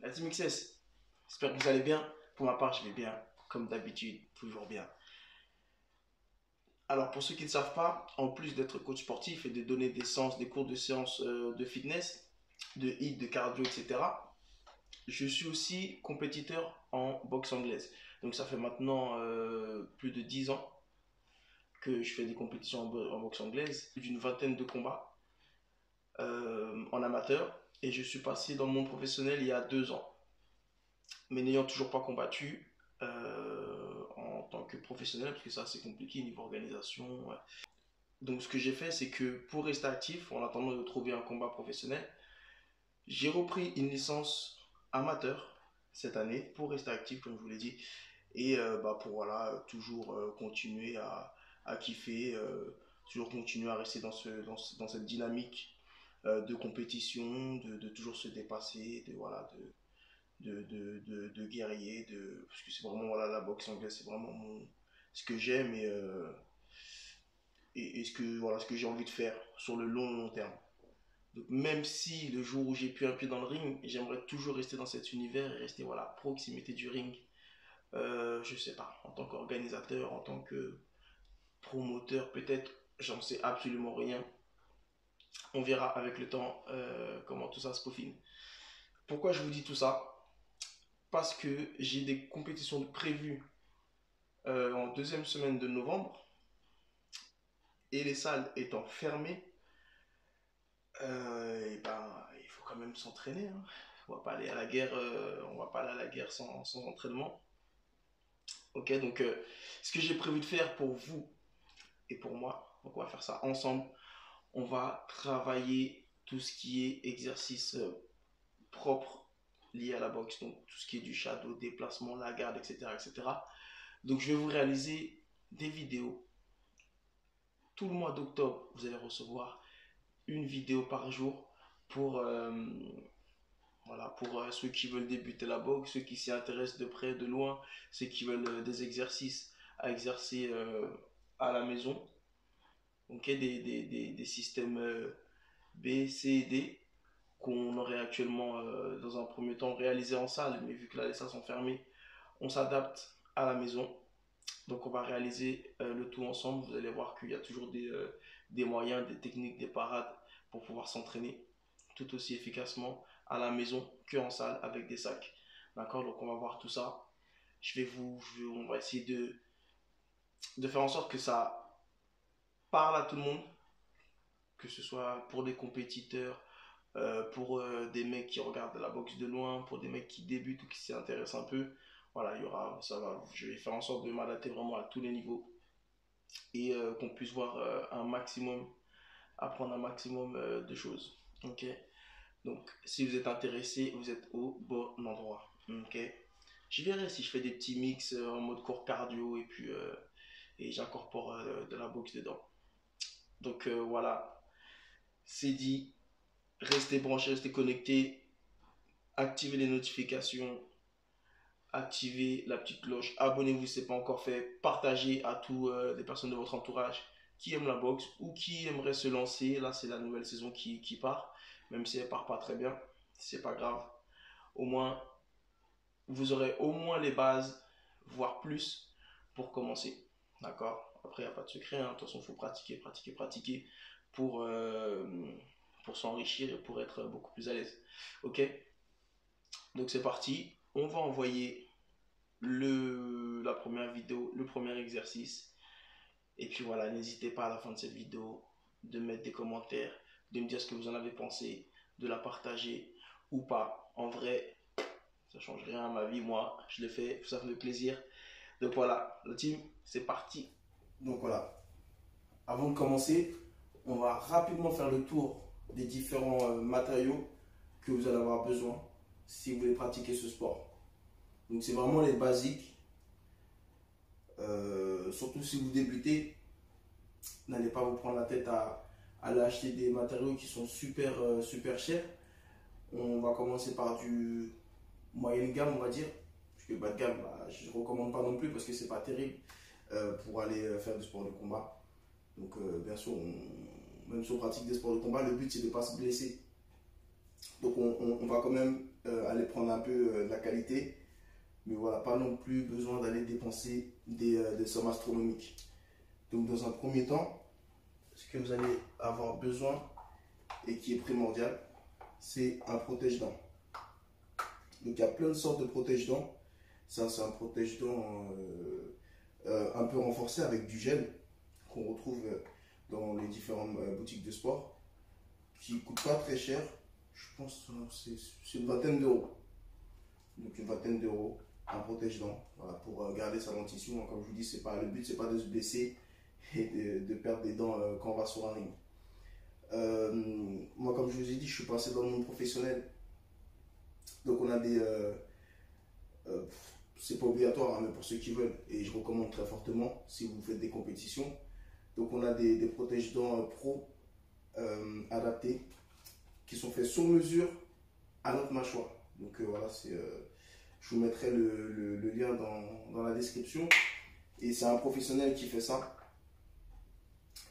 La Team XS, j'espère que vous allez bien. Pour ma part, je vais bien, comme d'habitude, toujours bien. Alors, pour ceux qui ne savent pas, en plus d'être coach sportif et de donner des cours de séance de fitness, de hit, de cardio, etc., je suis aussi compétiteur en boxe anglaise. Donc, ça fait maintenant plus de 10 ans que je fais des compétitions en boxe anglaise, plus d'une vingtaine de combats en amateur. Et je suis passé dans le monde professionnel il y a 2 ans. Mais n'ayant toujours pas combattu en tant que professionnel, parce que ça c'est compliqué niveau organisation. Ouais. Donc ce que j'ai fait, c'est que pour rester actif, en attendant de trouver un combat professionnel, j'ai repris une licence amateur cette année pour rester actif, comme je vous l'ai dit, et pour voilà, toujours continuer à kiffer, toujours continuer à rester dans cette dynamique de compétition, de toujours se dépasser, voilà, de guerrier, parce que c'est vraiment voilà, la boxe anglaise, c'est vraiment ce que j'aime et ce que j'ai envie de faire sur le long terme. Donc même si le jour où j'ai plus un pied dans le ring, j'aimerais toujours rester dans cet univers et rester voilà, proximité du ring. Je sais pas, en tant qu'organisateur, en tant que promoteur, peut-être, j'en sais absolument rien. On verra avec le temps comment tout ça se peaufine. Pourquoi je vous dis tout ça? Parce que j'ai des compétitions prévues en deuxième semaine de novembre et les salles étant fermées, et ben, il faut quand même s'entraîner. Hein. On va pas aller à la guerre, on va pas aller à la guerre sans entraînement. Ok, donc ce que j'ai prévu de faire pour vous et pour moi, donc on va faire ça ensemble. On va travailler tout ce qui est exercice propre lié à la boxe, donc tout ce qui est du shadow, déplacement, la garde, etc., etc. Donc je vais vous réaliser des vidéos. Tout le mois d'octobre, vous allez recevoir une vidéo par jour pour, voilà, pour ceux qui veulent débuter la boxe, ceux qui s'y intéressent de près, de loin, ceux qui veulent des exercices à exercer à la maison. Donc des systèmes B, C et D qu'on aurait actuellement dans un premier temps réalisé en salle, mais vu que là les salles sont fermées, on s'adapte à la maison. Donc on va réaliser le tout ensemble. Vous allez voir qu'il y a toujours des moyens, des techniques, des parades pour pouvoir s'entraîner tout aussi efficacement à la maison qu'en salle avec des sacs. D'accord. Donc on va voir tout ça. On va essayer de faire en sorte que ça parle à tout le monde, que ce soit pour des compétiteurs, pour des mecs qui regardent la boxe de loin, pour des mecs qui débutent ou qui s'y intéressent un peu. Voilà, il y aura, ça va, je vais faire en sorte de m'adapter vraiment à tous les niveaux et qu'on puisse voir un maximum, apprendre un maximum de choses. Ok. Donc, si vous êtes intéressé, vous êtes au bon endroit. Ok. Je verrai si je fais des petits mix en mode court cardio et j'incorpore de la boxe dedans. Donc voilà, c'est dit. Restez branchés, restez connectés, activez les notifications, activez la petite cloche, abonnez-vous si ce n'est pas encore fait, partagez à toutes les personnes de votre entourage qui aiment la boxe ou qui aimeraient se lancer. Là, c'est la nouvelle saison qui part, même si elle part pas très bien, c'est pas grave. Au moins, vous aurez au moins les bases, voire plus, pour commencer. D'accord. Après, il n'y a pas de secret. Hein. De toute façon, il faut pratiquer, pratiquer, pratiquer pour, pour s'enrichir et pour être beaucoup plus à l'aise. Ok. Donc, c'est parti. On va envoyer la première vidéo, le premier exercice. Et puis voilà, n'hésitez pas à la fin de cette vidéo de mettre des commentaires, de me dire ce que vous en avez pensé, de la partager ou pas. En vrai, ça change rien à ma vie, moi, je le fais, ça me fait plaisir. Donc voilà, la team, c'est parti. Donc voilà, avant de commencer, on va rapidement faire le tour des différents matériaux que vous allez avoir besoin si vous voulez pratiquer ce sport. Donc c'est vraiment les basiques. Surtout si vous débutez, n'allez pas vous prendre la tête à aller acheter des matériaux qui sont super chers. On va commencer par du moyenne gamme, on va dire. Parce que bas de gamme, je ne recommande pas non plus parce que c'est pas terrible pour aller faire du sport de combat. Donc bien sûr, même si on pratique des sports de combat, le but c'est de ne pas se blesser. Donc on va quand même aller prendre un peu de la qualité, mais voilà, pas non plus besoin d'aller dépenser des sommes astronomiques. Donc dans un premier temps, ce que vous allez avoir besoin et qui est primordial, c'est un protège-dents. Donc il y a plein de sortes de protège-dents. Ça, c'est un protège-dents un peu renforcé avec du gel qu'on retrouve dans les différentes boutiques de sport, qui ne coûte pas très cher. Je pense que c'est une vingtaine d'euros. Donc une vingtaine d'euros, un protège-dents, voilà, pour garder sa dentition. Comme je vous dis, le but, c'est pas de se blesser et de perdre des dents quand on va sur un ring. Moi, comme je vous ai dit, je suis passé dans le monde professionnel. Donc on a des... c'est pas obligatoire, hein, mais pour ceux qui veulent, et je recommande très fortement si vous faites des compétitions. Donc on a des protège-dents pro adaptés qui sont faits sur mesure à notre mâchoire. Donc voilà, je vous mettrai le lien dans la description. Et c'est un professionnel qui fait ça.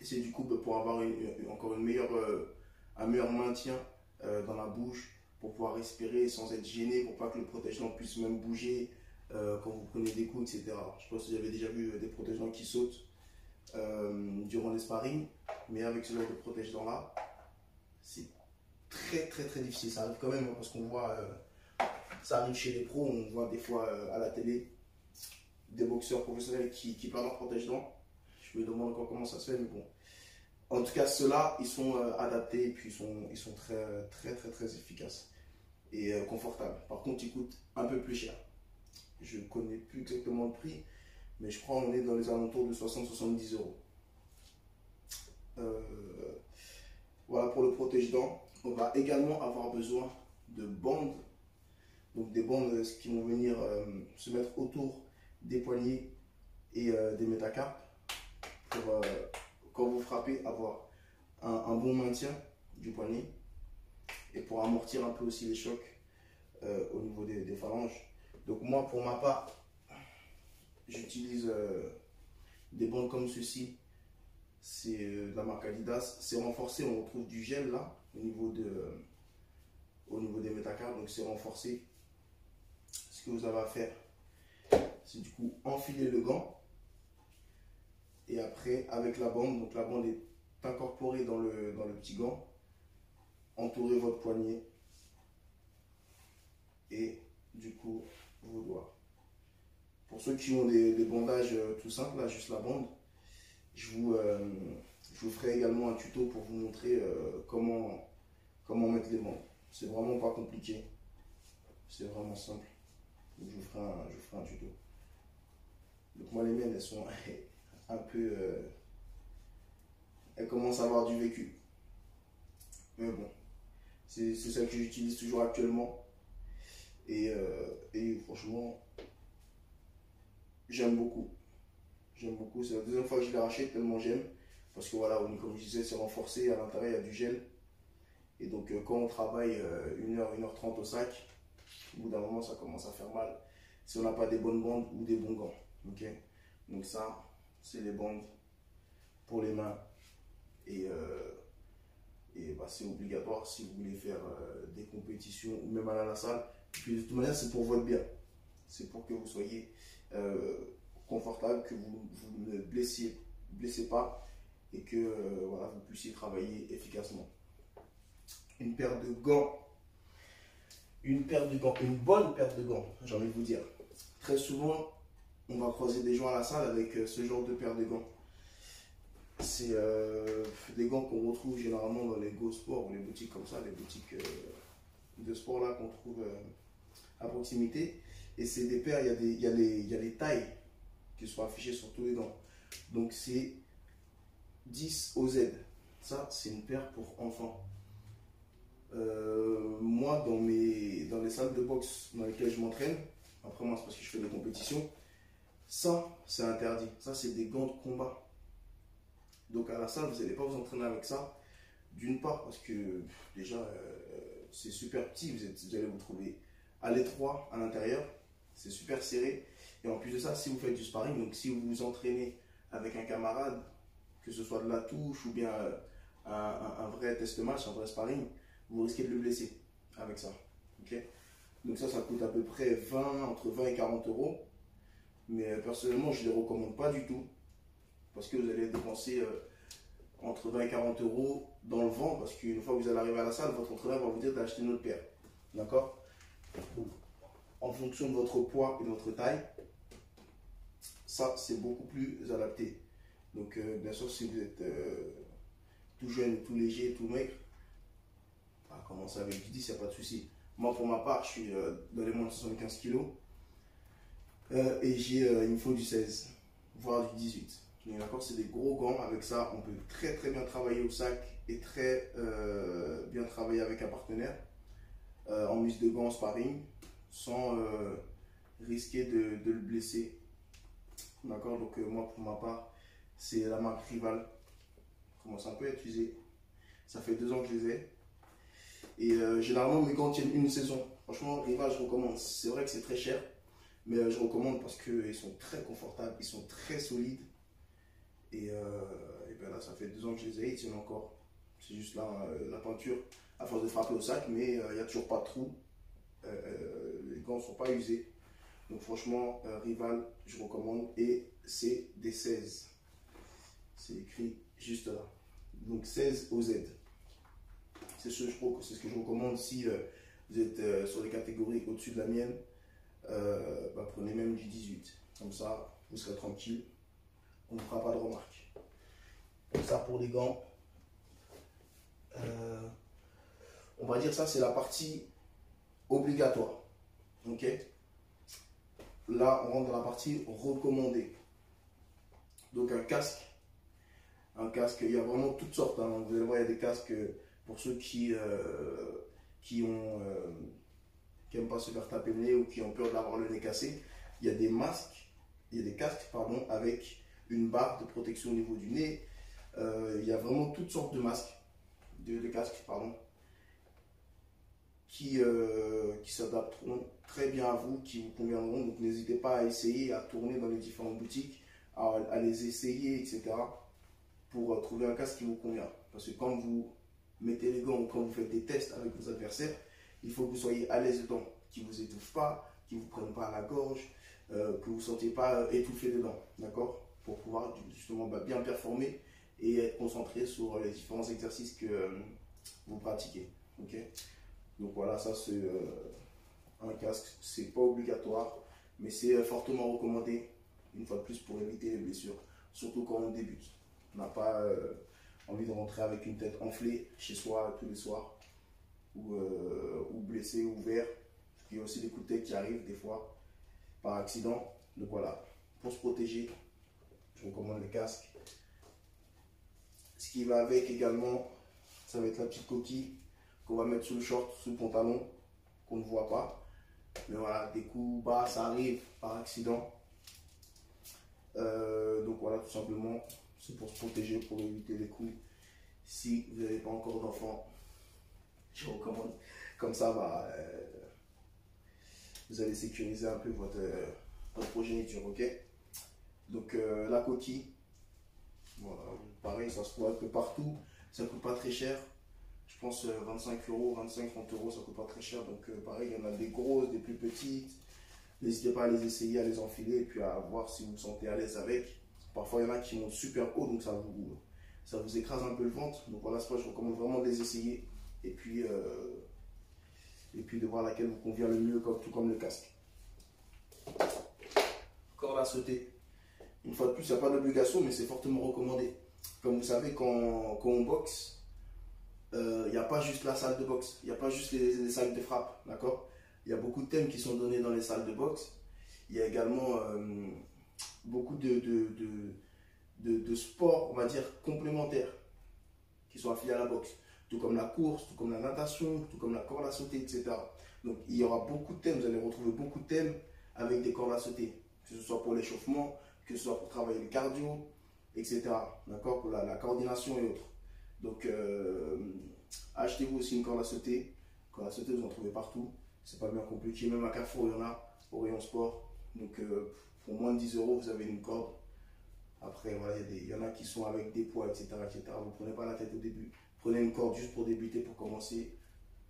Et c'est du coup pour avoir encore un meilleur maintien dans la bouche, pour pouvoir respirer sans être gêné, pour pas que le protège-dents puisse même bouger quand vous prenez des coups, etc. Je pense que vous avez déjà vu des protège-dents qui sautent durant les sparring, mais avec ce genre de protège-dents là, c'est très très très difficile. Ça arrive quand même, hein, parce qu'on voit, ça arrive chez les pros, on voit des fois à la télé des boxeurs professionnels qui perdent leur protège-dents. Je me demande encore comment ça se fait, mais bon. En tout cas, ceux-là, ils sont adaptés et puis ils sont très très très très efficaces et confortables. Par contre, ils coûtent un peu plus cher. Je ne connais plus exactement le prix, mais je crois qu'on est dans les alentours de 60-70 euros. Voilà pour le protège-dents. On va également avoir besoin de bandes. Donc des bandes qui vont venir se mettre autour des poignets et des métacarpes pour quand vous frappez avoir un bon maintien du poignet et pour amortir un peu aussi les chocs au niveau des phalanges. Donc moi pour ma part, j'utilise des bandes comme ceci. C'est de la marque Adidas. C'est renforcé, on retrouve du gel là au niveau des métacarpes, donc c'est renforcé. Ce que vous avez à faire, c'est du coup enfiler le gant et après avec la bande, donc la bande est incorporée dans le petit gant, entourez votre poignet et du coup vos doigts. Pour ceux qui ont des bandages tout simples, là juste la bande, je vous ferai également un tuto pour vous montrer comment mettre les bandes. C'est vraiment pas compliqué, c'est vraiment simple. Donc je vous ferai un tuto. Donc moi les miennes elles sont un peu... elles commencent à avoir du vécu. Mais bon, c'est celle que j'utilise toujours actuellement. Et franchement, j'aime beaucoup. J'aime beaucoup. C'est la deuxième fois que je l'ai racheté tellement j'aime. Parce que voilà, comme je disais, c'est renforcé. À l'intérieur, il y a du gel. Et donc quand on travaille 1h30 au sac, au bout d'un moment, ça commence à faire mal. Si on n'a pas des bonnes bandes ou des bons gants. Okay, donc ça, c'est les bandes pour les mains. Et bah, c'est obligatoire si vous voulez faire des compétitions ou même aller à la salle. Et puis de toute manière, c'est pour votre bien. C'est pour que vous soyez confortable, que vous ne blessez pas et que voilà, vous puissiez travailler efficacement. Une paire de gants, une bonne paire de gants, j'ai envie de vous dire. Très souvent, on va croiser des gens à la salle avec ce genre de paire de gants. C'est des gants qu'on retrouve généralement dans les Go Sport ou les boutiques comme ça, les boutiques de sport là qu'on trouve à proximité. Et c'est des paires, il y a les tailles qui sont affichées sur tous les gants. Donc c'est 10 OZ. Ça, c'est une paire pour enfants. Moi, dans les salles de boxe dans lesquelles je m'entraîne, après moi c'est parce que je fais des compétitions, ça c'est interdit. Ça c'est des gants de combat. Donc à la salle, vous n'allez pas vous entraîner avec ça. D'une part parce que déjà c'est super petit, vous allez vous trouver à l'étroit à l'intérieur, c'est super serré. Et en plus de ça, si vous faites du sparring, donc si vous vous entraînez avec un camarade, que ce soit de la touche ou bien un vrai test match, un vrai sparring, vous risquez de le blesser. avec ça. Ok, donc ça coûte à peu près entre 20 et 40 euros. Mais personnellement, je ne les recommande pas du tout. Parce que vous allez dépenser entre 20 et 40 euros dans le vent. Parce qu'une fois que vous allez arriver à la salle, votre entraîneur va vous dire d'acheter une autre paire. D'accord? En fonction de votre poids et de votre taille, ça c'est beaucoup plus adapté. Donc bien sûr, si vous êtes tout jeune, tout léger, tout maigre, à commencer avec du 10, il n'y a pas de souci. Moi pour ma part, je suis dans les moins de 75 kg et il me faut du 16, voire du 18. D'accord, c'est des gros gants. Avec ça, on peut très bien travailler au sac et très bien travailler avec un partenaire en mise de gants en sparring sans risquer de le blesser. D'accord, donc moi pour ma part, c'est la marque Rival. Commence un peu à être usé. Ça fait 2 ans que je les ai. Et généralement, mes gants tiennent une saison. Franchement, Rival, je recommande. C'est vrai que c'est très cher, mais je recommande parce qu'ils sont très confortables, ils sont très solides. Et bien là, ça fait 2 ans que je les ai, ils tiennent encore. C'est juste là, la peinture, à force de frapper au sac, mais il n'y a toujours pas de trou. Les gants ne sont pas usés. Donc franchement, Rival, je recommande. Et c'est des 16. C'est écrit juste là. Donc 16 OZ. C'est ce que je recommande si vous êtes sur les catégories au-dessus de la mienne. Prenez même du 18. Comme ça, vous serez tranquille. On ne fera pas de remarques. Comme ça pour les gants. On va dire ça, c'est la partie obligatoire. Ok. Là, on rentre dans la partie recommandée. Donc un casque, il y a vraiment toutes sortes. Hein. Vous allez voir, il y a des casques pour ceux qui n'aiment pas se faire taper le nez ou qui ont peur d'avoir le nez cassé. Il y a des masques, il y a des casques, pardon, avec une barre de protection au niveau du nez. Il y a vraiment toutes sortes de masques, de casques, pardon, qui s'adapteront très bien à vous, qui vous conviendront. Donc n'hésitez pas à essayer, à tourner dans les différentes boutiques, à les essayer, etc. pour trouver un casque qui vous convient. Parce que quand vous mettez les gants ou quand vous faites des tests avec vos adversaires, il faut que vous soyez à l'aise dedans, qu'ils ne vous étouffent pas, qu'ils ne vous prennent pas à la gorge, que vous ne vous sentez pas étouffé dedans, d'accord? Pour pouvoir justement bien performer et être concentré sur les différents exercices que vous pratiquez. Ok, donc voilà, ça c'est un casque, c'est pas obligatoire, mais c'est fortement recommandé, une fois de plus, pour éviter les blessures, surtout quand on débute. On n'a pas envie de rentrer avec une tête enflée chez soi tous les soirs, ou blessé, ou vert. Il y a aussi des coups de tête qui arrivent des fois par accident. Donc voilà, pour se protéger, je recommande les casques. Ce qui va avec également, ça va être la petite coquille qu'on va mettre sous le short, sous le pantalon, qu'on ne voit pas. Mais voilà, des coups bas, ça arrive par accident. Donc voilà, tout simplement, c'est pour se protéger, pour éviter les coups. Si vous n'avez pas encore d'enfant, je recommande. Comme ça, vous allez sécuriser un peu votre progéniture, ok? Donc la coquille, voilà, pareil, ça se trouve un peu partout. Ça ne coûte pas très cher. Je pense 25 euros, 25-30 euros, ça ne coûte pas très cher. Donc pareil, il y en a des grosses, des plus petites. N'hésitez pas à les essayer, à les enfiler et puis à voir si vous vous sentez à l'aise avec. Parfois, il y en a qui montent super haut, donc ça vous écrase un peu le ventre. Donc voilà, je recommande vraiment de les essayer et puis de voir laquelle vous convient le mieux, tout comme le casque. Corde à sauter. Une fois de plus, il n'y a pas d'obligation, mais c'est fortement recommandé. Comme vous savez, quand on boxe, il n'y a pas juste la salle de boxe, il n'y a pas juste les salles de frappe, d'accord? Il y a beaucoup de thèmes qui sont donnés dans les salles de boxe. Il y a également beaucoup de sports, on va dire, complémentaires qui sont affiliés à la boxe. Tout comme la course, tout comme la natation, tout comme la corde à sauter, etc. Donc il y aura beaucoup de thèmes, vous allez retrouver beaucoup de thèmes avec des cordes à sauter. Que ce soit pour l'échauffement, que ce soit pour travailler le cardio, etc. D'accord? Pour la coordination et autres. Donc achetez-vous aussi une corde à sauter. Corde à sauter, vous en trouvez partout. C'est pas bien compliqué, même à Carrefour, il y en a au rayon sport. Donc pour moins de 10 euros, vous avez une corde. Après, voilà, il y en a qui sont avec des poids, etc., etc. Vous ne prenez pas la tête au début. Prenez une corde juste pour débuter, pour commencer.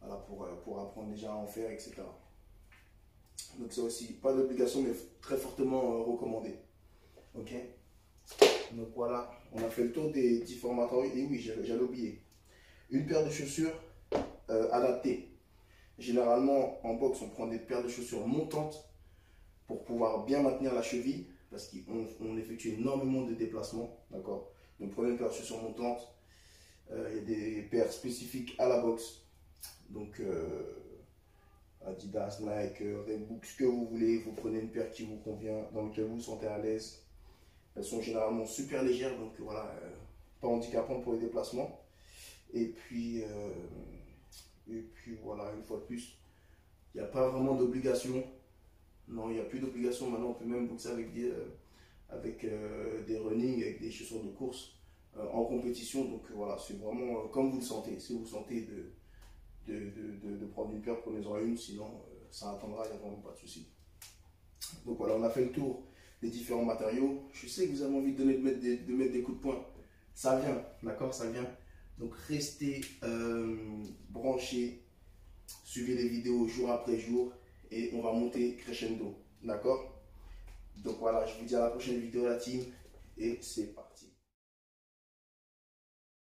voilà, pour apprendre déjà à en faire, etc. Donc ça aussi, pas d'obligation, mais très fortement recommandé. Ok. Donc voilà, on a fait le tour des différents matériaux. Et oui, j'avais oublié. Une paire de chaussures adaptée. Généralement, en boxe, on prend des paires de chaussures montantes pour pouvoir bien maintenir la cheville, parce qu'on effectue énormément de déplacements, d'accord. Donc prenez une paire de chaussures montantes. Il y a des paires spécifiques à la boxe, donc Adidas, Nike, Reebok, ce que vous voulez. Vous prenez une paire qui vous convient, dans laquelle vous vous sentez à l'aise. Elles sont généralement super légères, donc voilà, pas handicapantes pour les déplacements. Et puis voilà, une fois de plus, il n'y a pas vraiment d'obligation. Non, il n'y a plus d'obligation. Maintenant, on peut même boxer avec des running, avec des chaussures de course en compétition. Donc voilà, c'est vraiment comme vous le sentez. Si vous sentez de prendre une paire, prenez-en une. Sinon, ça attendra, il n'y a vraiment pas de souci. Donc voilà, on a fait le tour des différents matériaux. Je sais que vous avez envie de mettre des coups de poing. Ça vient, d'accord, ça vient. Donc restez branchés, suivez les vidéos jour après jour et on va monter crescendo, d'accord. Donc voilà, je vous dis à la prochaine vidéo la team et c'est parti.